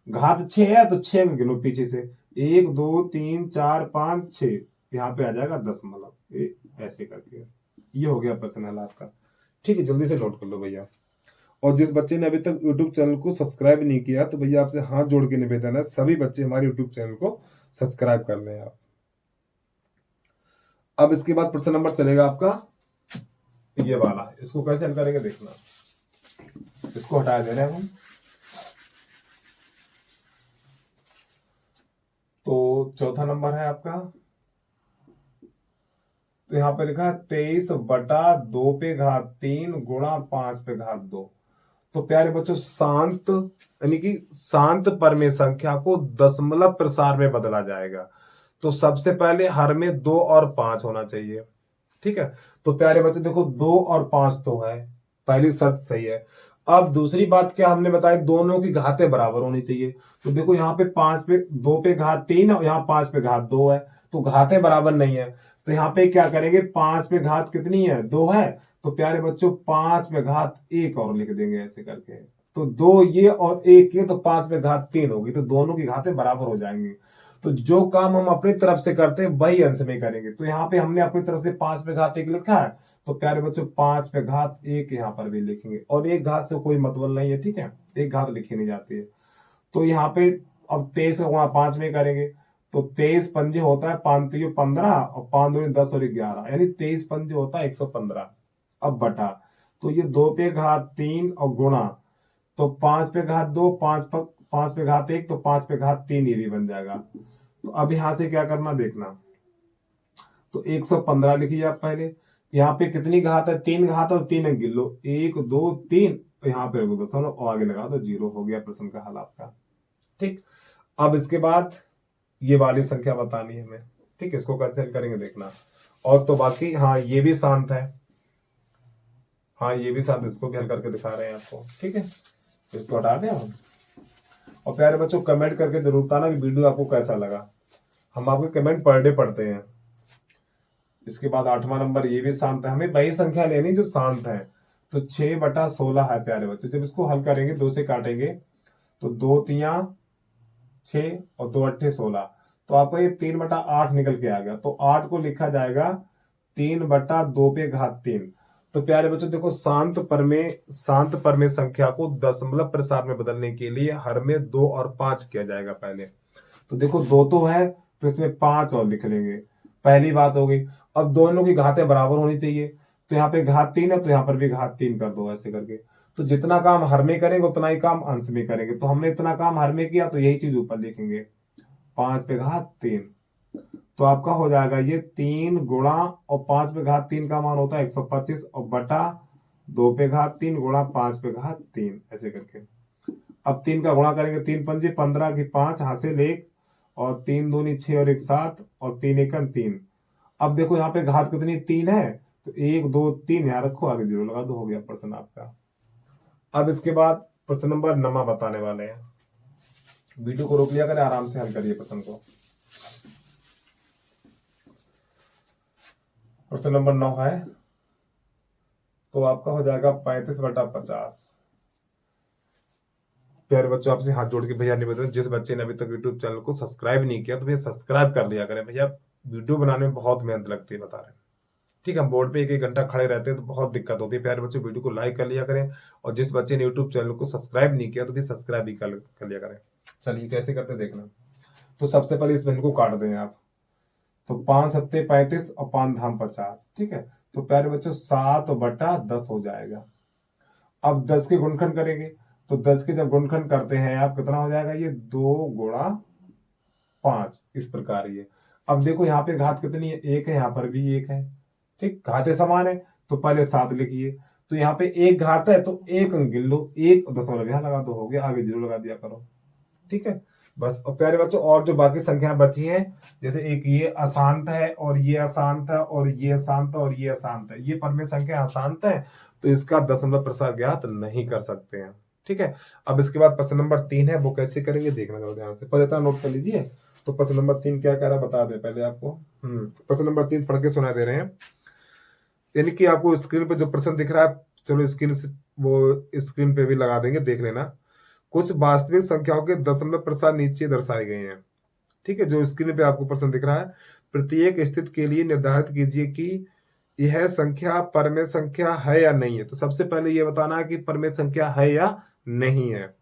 घात 6 है तो 6 अंक गिनो पीछे से, 1 2 3 4 5 6, यहाँ पे आ जाएगा दशमलव ऐसे करके। ये हो गया प्रश्न हल आपका, ठीक है, जल्दी से नोट कर लो भैया। और जिस बच्चे ने अभी तक YouTube चैनल को सब्सक्राइब नहीं किया तो भैया आपसे हाथ जोड़ के निवेदन है, सभी बच्चे हमारे YouTube चैनल को सब्सक्राइब कर लें आप। अब इसके बाद प्रश्न नंबर चलेगा आपका ये वाला, इसको कैसे हल करेंगे देखना, इसको हटा दे रहे हैं हम। तो चौथा नंबर है आपका, तो यहां पे लिखा है 23 बटा 2 पे घात 3 गुणा 5 पे घात 2। तो प्यारे बच्चों शांत यानी कि शांत परमेय संख्या को दशमलव प्रसार में बदला जाएगा। तो सबसे पहले हर में 2 और 5 होना चाहिए, ठीक है। तो प्यारे बच्चों देखो 2 और 5 तो है, पहली शर्त सही है। अब दूसरी बात क्या हमने बताई, दोनों की घातें बराबर होनी चाहिए। तो देखो यहाँ पे 5 पे 2 पे घात 3 और यहाँ 5 पे घात 2 है, तो घातें बराबर नहीं है। तो यहाँ पे क्या करेंगे, 5 पे घात कितनी है, 2 है, तो प्यारे बच्चों 5 पे घात 1 और लिख देंगे ऐसे करके। तो 2 ये और 1 ये, तो 5 पे घात 3 होगी, तो दोनों की घातें बराबर हो जाएंगी। तो जो काम हम अपनी तरफ से करते हैं वही अंश में करेंगे। तो यहाँ पे हमने अपनी तरफ से 5 पे घात 1 लिखा है, तो प्यारे बच्चों 5 पे घात 1 यहाँ पर भी लिखेंगे, और एक घात से कोई मतलब नहीं है, ठीक है, एक घात लिखी नहीं जाती है। तो यहाँ पे अब 23 का गुणा 5 में करेंगे, तो 23 पंजे होता है 5 3 15 और 5 दूनी 10 और 11, यानी 23 पंजे होता है 115। अब बटा, तो ये 2 पे घात 3 और गुणा, तो 5 पे घात 2 5 पे घात 1 तो 5 पे घात 3 ये भी बन जाएगा। तो अब यहां से क्या करना देखना, तो 115 लिखिए आप पहले, यहाँ पे कितनी घात है, 3 घात और 3 अंक गिन लो, 1 2 3, यहाँ पे दो दशमलव और आगे लगा दो 0, हो गया प्रश्न का हल आपका, ठीक। अब इसके बाद ये वाली संख्या बतानी है हमें, ठीक है, इसको कैंसिल करेंगे देखना। और तो बाकी हाँ ये भी शांत है, हाँ ये भी शांत, इसको भी हल करके दिखा रहे हैं आपको, ठीक है, इसको हटा दें हम। और प्यारे बच्चों कमेंट करके जरूर बताना कि वीडियो आपको कैसा लगा, हम आपके कमेंट पर डे पढ़ते हैं। इसके बाद 8वां नंबर, ये भी शांत है, हमें वही संख्या लेनी जो शांत है। तो 6 बटा 16 है प्यारे बच्चों, जब इसको हल करेंगे 2 से काटेंगे तो 2 तिया 6 और 2 अट्ठे 16, तो आपको ये 3 बटा 8 निकल के आ गया। तो 8 को लिखा जाएगा 3 बटा 2 पे घात 3। तो प्यारे बच्चों देखो शांत परमेय संख्या को दशमलव प्रसार में बदलने के लिए हर में 2 और 5 किया जाएगा पहले। तो देखो 2 तो है तो इसमें 5 और लिख लेंगे, पहली बात हो गई। अब दोनों की घातें बराबर होनी चाहिए, तो यहाँ पे घात 3 है तो यहाँ पर भी घात 3 कर दो ऐसे करके। तो जितना काम हर में करेंगे उतना ही काम अंश में करेंगे, तो हमने इतना काम हर में किया तो यही चीज ऊपर लिखेंगे, 5 पे घात 3। तो आपका हो जाएगा ये 3 गुणा और 5 पे घात 3 का मान होता है 125 और बटा 2 पे घात 3 गुणा 5 पे घात 3 ऐसे करके। अब 3 का गुणा करेंगे, 3 पंजे 15 की 5 हासिल 1 और 3 दूनी 6 और 1 7 और 3 एकम 3। अब देखो यहाँ पे घात कितनी 3 है, तो 1 2 3 यहाँ रखो, आगे 0 लगा दो, हो गया प्रश्न आपका। अब इसके बाद प्रश्न नंबर 9 बताने वाले हैं, वीडियो को रोक लिया करें, आराम से हल करिए प्रश्न को। प्रश्न नंबर 9 है, तो आपका हो जाएगा 35 बटा 50। प्यारे बच्चों आपसे हाथ जोड़ के भैया निवेदन, जिस बच्चे ने अभी तक यूट्यूब चैनल को सब्सक्राइब नहीं किया तो भैया सब्सक्राइब कर लिया करें भैया, वीडियो बनाने में बहुत मेहनत लगती है बता रहे हैं, ठीक है, हम बोर्ड पे 1 घंटा खड़े रहते हैं तो बहुत दिक्कत होती है। प्यारे बच्चों वीडियो को लाइक कर लिया करें, और जिस बच्चे ने यूट्यूब चैनल को सब्सक्राइब नहीं किया तो भी सब्सक्राइब भी कर लिया करें। चलिए कैसे करते देखना। तो सबसे पहले इस को काट दें आप, तो 5 सत्ते 35 और 5 धाम 50, ठीक है। तो प्यारे बच्चों 7 बटा 10 हो जाएगा। अब 10 के गुणनखंड करेंगे, तो 10 के जब गुणनखंड करते हैं आप कितना हो जाएगा, ये 2 गुणा 5 इस प्रकार ये। अब देखो यहाँ पे घात कितनी है, 1 है, यहाँ पर भी 1 है, ठीक, घातें समान है तो पहले 7 लिखिए। तो यहाँ पे एक घात है तो एक अंक गिन लो, 1 दशमलव यहाँ लगा दो, हो गया, आगे 0 लगा दिया करो। ठीक है बस। और प्यारे बच्चों और जो बाकी संख्या बची हैं, जैसे एक ये अशांत है और ये अशांत है और ये अशांत है और ये अशांत है, ये परमेय संख्या अशांत है, तो इसका दशमलव प्रसार ज्ञात नहीं कर सकते हैं। ठीक है। अब इसके बाद प्रश्न नंबर 3 है, वो कैसे करेंगे देखना जरा ध्यान से, पहले इतना नोट कर लीजिए। तो प्रश्न नंबर 3 क्या कह रहा है बता दे पहले आपको। प्रश्न नंबर 3 पढ़ के सुना दे रहे हैं। यानी कि आपको स्क्रीन पे जो प्रश्न दिख रहा है, चलो स्क्रीन से वो स्क्रीन पे भी लगा देंगे, देख लेना। कुछ वास्तविक संख्याओं के दशमलव प्रसार नीचे दर्शाए गए हैं। ठीक है, जो स्क्रीन पे आपको प्रश्न दिख रहा है, प्रत्येक स्थिति के लिए निर्धारित कीजिए कि यह संख्या परमेय संख्या है या नहीं है। तो सबसे पहले यह बताना है कि परमेय संख्या है या नहीं है।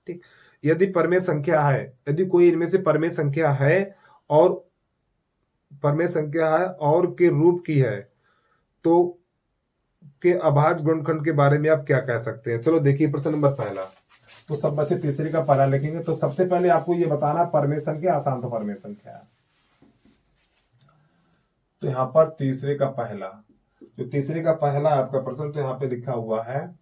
ठीक, यदि परमेय संख्या है, यदि कोई इनमें से परमेय संख्या है और परमेय संख्या है और के रूप की है, तो के अभाज्य गुणनखंड के बारे में आप क्या कह सकते हैं। चलो देखिए प्रश्न नंबर पहला। तो सब बच्चे तीसरे का पहला लिखेंगे। तो सबसे पहले आपको ये बताना परमेय संख्या अशांत परमेय संख्या। तो यहाँ पर तीसरे का पहला, जो तीसरे का पहला आपका प्रश्न, तो यहाँ पे लिखा हुआ है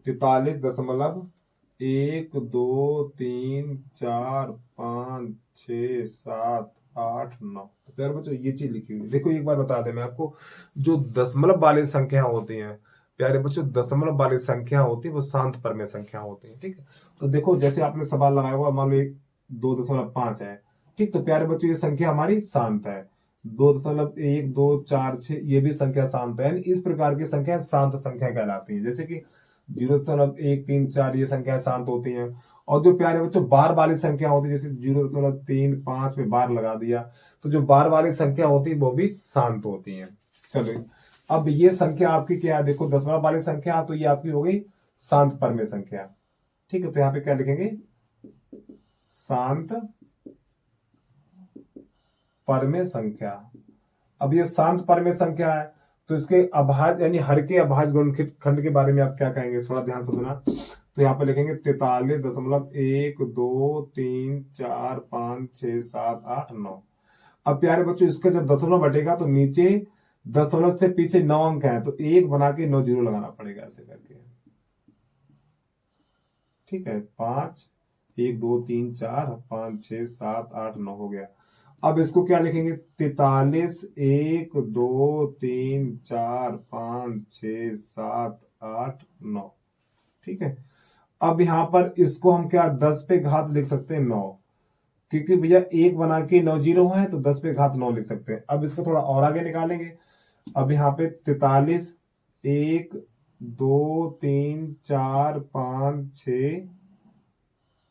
43.1 2 3 4 5 6 7 8 9। तो प्यारे बच्चों ये चीज लिखी हुई, देखो एक बार बता दें मैं आपको, जो दशमलव वाली संख्या होती हैं प्यारे बच्चों, दशमलव वाली संख्या होती है वो शांत परमेय संख्या होती है। ठीक है, तो देखो जैसे आपने सवाल लगाया हुआ, मान लो 2.5 है। ठीक, तो प्यारे बच्चों ये संख्या हमारी शांत है। 2.1 2 4 6 ये भी संख्या शांत है। इस प्रकार की संख्या शांत संख्या कहलाती है। जैसे कि 0.1 3 4 ये संख्या शांत होती हैं। और जो प्यारे बच्चों बार वाली संख्या होती है, जैसे 0.3 5 में बार लगा दिया, तो जो बार वाली संख्या होती है वो भी शांत होती है। चलो अब ये संख्या आपकी क्या है, देखो दशमलव वाली संख्या, तो ये आपकी हो गई शांत परमेय संख्या। ठीक है, तो यहाँ पे क्या लिखेंगे, शांत परमेय संख्या। अब ये शांत परमेय संख्या है, तो इसके अभाज्य यानी हर के अभाज्य गुणनखंड के बारे में आप क्या कहेंगे, थोड़ा ध्यान से सुना। तो यहाँ पे लिखेंगे 43.1 2 3 4 5 6 7 8 9। अब प्यारे बच्चों इसका जब दशमलव बटेगा तो नीचे दशमलव से पीछे 9 अंक है, तो 1 बना के 9 जीरो लगाना पड़ेगा ऐसे करके। ठीक है, 5 1 2 3 4 5 6 7 8 9 हो गया। अब इसको क्या लिखेंगे, 43.1 2 3 4 5 6 7 8 9। ठीक है, अब यहां पर इसको हम क्या 10 पे घात लिख सकते हैं 9, क्योंकि भैया 1 बना के 9 जीरो है, तो 10 पे घात 9 लिख सकते हैं। अब इसको थोड़ा और आगे निकालेंगे। अब यहाँ पे 43.1 2 3 4 5 6,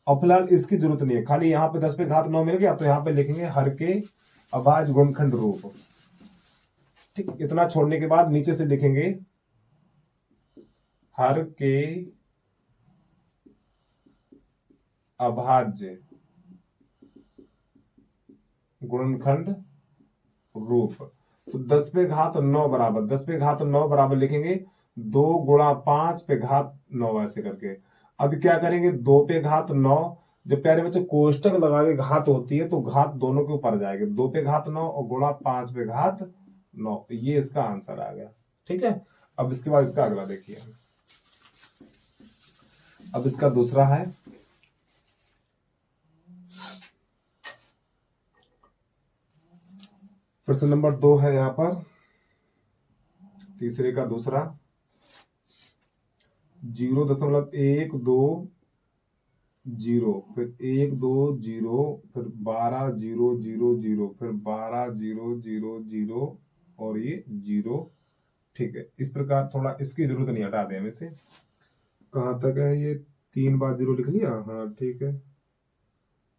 और फिलहाल इसकी जरूरत नहीं है, खाली यहाँ पे 10 पे घात 9 मिल गया, तो यहाँ पे लिखेंगे हर के अभाज्य गुणनखंड रूप। ठीक, इतना छोड़ने के बाद नीचे से लिखेंगे हर के अभाज्य गुणनखंड रूप। तो 10 पे घात 9 बराबर, 10 पे घात 9 बराबर लिखेंगे 2 गुणा 5 पे घात 9 ऐसे करके। अब क्या करेंगे, 2 पे घात 9, जब प्यारे बच्चे कोष्टक लगा के घात होती है तो घात दोनों के ऊपर जाएगी, 2 पे घात 9 और गुणा 5 पे घात 9, ये इसका आंसर आ गया। ठीक है, अब इसके बाद इसका अगला देखिए। अब इसका दूसरा है, प्रश्न नंबर 2 है यहाँ पर, तीसरे का दूसरा, 0.1 2 0, फिर 1 2 0, फिर 12 0 0 0, फिर 12 0 0 0 और ये 0। ठीक है, इस प्रकार थोड़ा इसकी जरूरत नहीं, हटा दें हमें से। कहां तक है ये, 3 बार 0 लिख लिया, हाँ ठीक है,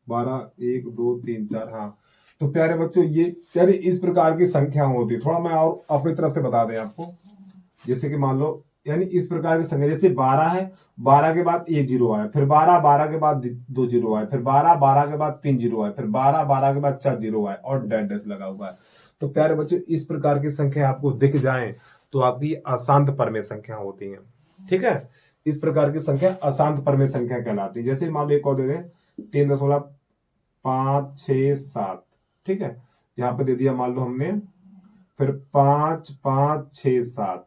12 1 2 3 4। हाँ, तो प्यारे बच्चों ये प्यारे इस प्रकार की संख्या होती है। थोड़ा मैं और अपनी तरफ से बता दें आपको, जैसे कि मान लो यानी इस प्रकार की संख्या, जैसे 12 है, 12 के बाद 1 जीरो आया, फिर 12 12 के बाद 2 जीरो आए, फिर 12 12 के बाद 3 जीरो आए, फिर 12 12 के बाद 4 जीरो आए और डैश डैश लगा हुआ है। तो प्यारे बच्चों इस प्रकार की संख्या आपको दिख जाए तो आपकी अशांत परमेय संख्या होती है। ठीक है, इस प्रकार की संख्या अशांत परमेय संख्या कहलाती है। जैसे मान लो एक और दे दें 3.5 6 7। ठीक है, यहाँ पे दे दिया मान लो हमने फिर 5 5 6 7,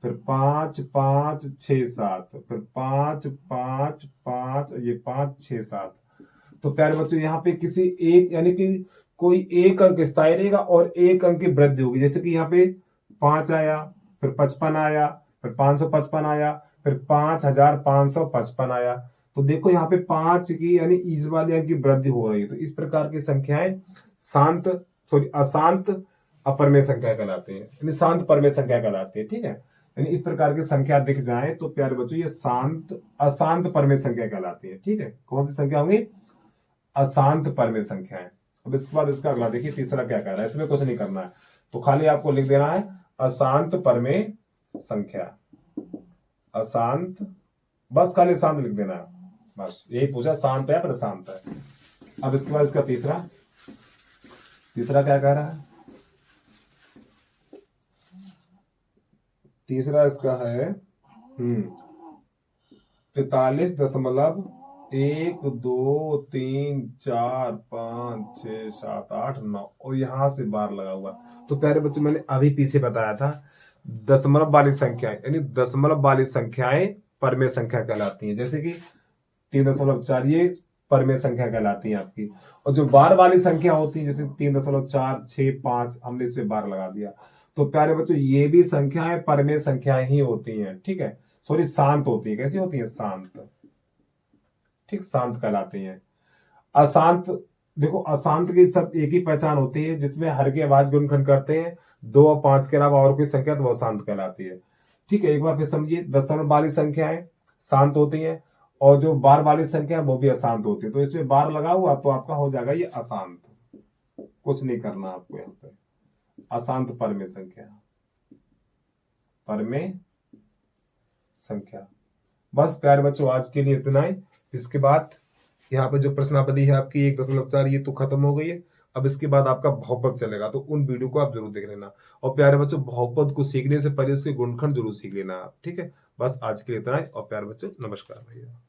फिर 5 5 6 7, फिर 5 5 5, ये 5 6 7। तो प्यारे बच्चों यहाँ पे किसी एक यानी कि कोई एक अंक स्थायी रहेगा और एक अंक की वृद्धि होगी। जैसे कि यहाँ पे 5 आया, फिर 55 आया, फिर 555 आया, फिर 5555 आया। तो देखो यहाँ पे 5 की यानी इस वाले अंक की वृद्धि हो रही है। तो इस प्रकार की संख्याएं शांत सॉरी अशांत अपरमेय संख्या कहलाते हैं, यानी शांत परमेय संख्या कहलाती है। ठीक है, यानी इस प्रकार की संख्या दिख जाए तो प्यारे बच्चों ये शांत अशांत परमेय संख्या कहलाती है। ठीक है, कौन सी संख्या होंगी? अशांत परमेय संख्याएं। अब इसके बाद इसका अगला देखिए तीसरा क्या कह रहा है, इसमें कुछ नहीं करना है, तो खाली आपको लिख देना है अशांत परमेय संख्या। अशांत, बस खाली शांत लिख देना है, बस यही पूछा, शांत है पर अशांत है। अब इसके बाद इसका तीसरा क्या कह रहा है? तीसरा इसका है 43.123456789 और यहां से बार लगा हुआ। तो प्यारे बच्चों मैंने अभी पीछे बताया था दशमलव वाली संख्याएं, यानी दशमलव वाली संख्याएं परमेय संख्या कहलाती हैं। जैसे कि 3.4 ये परमेय संख्या कहलाती है आपकी। और जो बार वाली संख्या होती है जैसे 3.465 हमने इस पे बार लगा दिया। तो प्यारे बच्चों ये भी संख्याएं परमेय संख्याएं ही होती हैं। ठीक है, सॉरी शांत होती है। कैसी होती है? शांत। ठीक, शांत कहलाती हैं। अशांत, देखो अशांत की सब एक ही पहचान होती है जिसमें हर के आवाज गुणनखंड करते हैं 2 और 5 के अलावा और कोई संख्या, तो वो शांत कहलाती है। ठीक है, एक बार फिर समझिए, दशमलव वाली संख्याएं शांत होती हैं और जो बार वाली संख्या है वो भी अशांत होती है। तो इसमें बार लगा हुआ तो आपका हो जाएगा ये अशांत। कुछ नहीं करना आपको यहाँ पे, अशांत परमेय संख्या, परमेय संख्या। बस प्यारे बच्चों आज के लिए इतना ही। इसके बाद यहाँ पे जो प्रश्नावली है आपकी 1.4 ये तो खत्म हो गई है। अब इसके बाद आपका बहुपद चलेगा, तो उन वीडियो को आप जरूर देख लेना। और प्यारे बच्चों बहुपद को सीखने से पहले उसके गुणनखंड जरूर सीख लेना आप। ठीक है, बस आज के लिए इतना ही। और प्यारे बच्चों नमस्कार भैया।